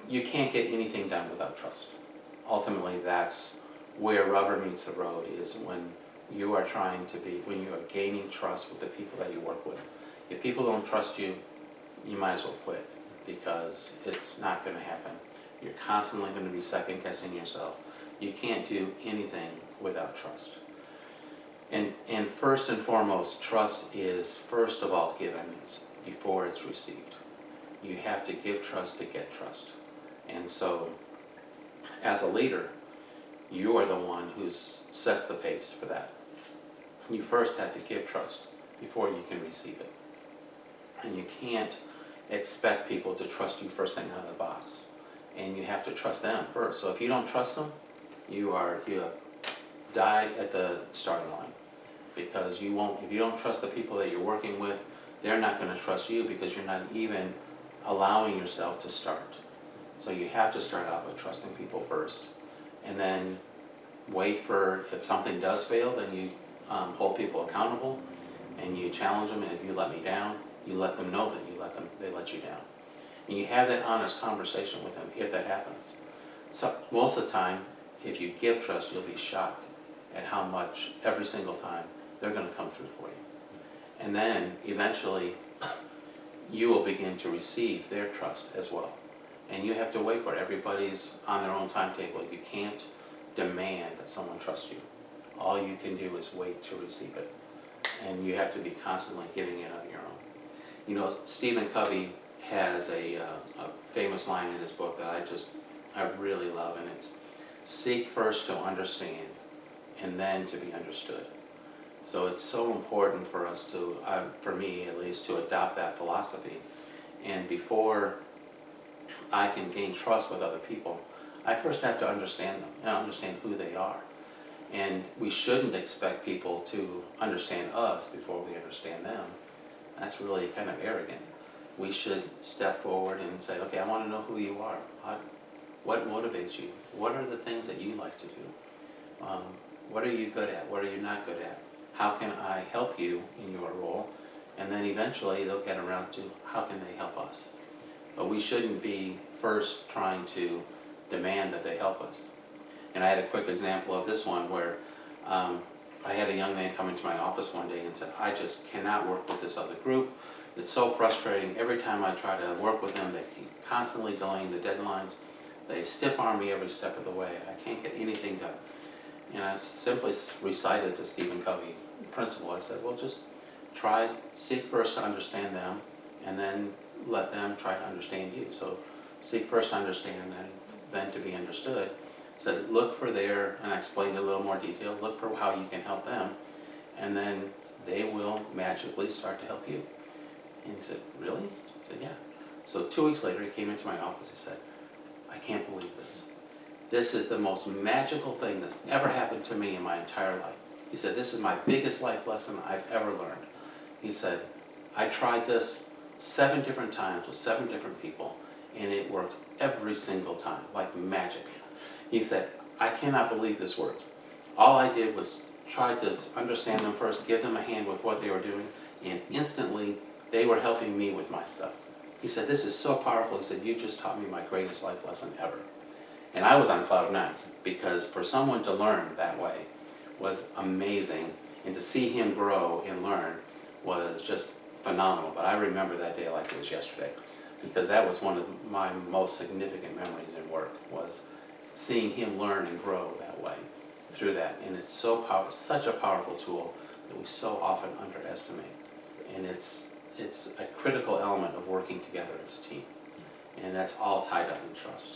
you can't get anything done without trust. Ultimately, that's where rubber meets the road, is when you are when you are gaining trust with the people that you work with. If people don't trust you, you might as well quit, because it's not going to happen. You're constantly going to be second guessing yourself. You can't do anything without trust. And first and foremost, trust is first of all given before it's received. You have to give trust to get trust. And so, as a leader, you are the one who sets the pace for that. You first have to give trust before you can receive it. And you can't expect people to trust you first thing out of the box. And you have to trust them first. So if you don't trust them, you have died at the starting line. Because if you don't trust the people that you're working with, they're not going to trust you, because you're not even allowing yourself to start. So you have to start out by trusting people first, and then wait for, if something does fail, then you hold people accountable, and you challenge them. And if you let me down, you let them know that they let you down, and you have that honest conversation with them if that happens. So most of the time, if you give trust, you'll be shocked at how much every single time they're going to come through for you. And then eventually you will begin to receive their trust as well. And you have to wait for it. Everybody's on their own timetable. You can't demand that someone trusts you. All you can do is wait to receive it. And you have to be constantly giving it of your own. You know, Stephen Covey has a famous line in his book that I really love, and it's, seek first to understand and then to be understood. So it's so important for us to, for me at least, to adopt that philosophy. And before I can gain trust with other people, I first have to understand them and understand who they are. And we shouldn't expect people to understand us before we understand them. That's really kind of arrogant. We should step forward and say, okay, I want to know who you are. What motivates you? What are the things that you like to do? What are you good at? What are you not good at? How can I help you in your role? And then eventually they'll get around to how can they help us. But we shouldn't be first trying to demand that they help us. And I had a quick example of this one where I had a young man come into my office one day and said, I just cannot work with this other group. It's so frustrating. Every time I try to work with them, they keep constantly delaying the deadlines. They stiff arm me every step of the way. I can't get anything done. And I simply recited the Stephen Covey principle. I said, well, just seek first to understand them, and then let them try to understand you. So seek first to understand, then to be understood. So look for and I explained in a little more detail, look for how you can help them, and then they will magically start to help you. And he said, really? I said, yeah. So 2 weeks later, he came into my office. He said, I can't believe this. This is the most magical thing that's ever happened to me in my entire life. He said, this is my biggest life lesson I've ever learned. He said, I tried this 7 different times with 7 different people, and it worked every single time, like magic. He said, I cannot believe this works. All I did was try to understand them first, give them a hand with what they were doing, and instantly they were helping me with my stuff. He said, this is so powerful. He said, you just taught me my greatest life lesson ever. And I was on cloud 9, because for someone to learn that way was amazing, and to see him grow and learn was just phenomenal. But I remember that day like it was yesterday, because that was one of my most significant memories in work, was seeing him learn and grow that way through that. And it's such a powerful tool that we so often underestimate. And it's a critical element of working together as a team. And that's all tied up in trust.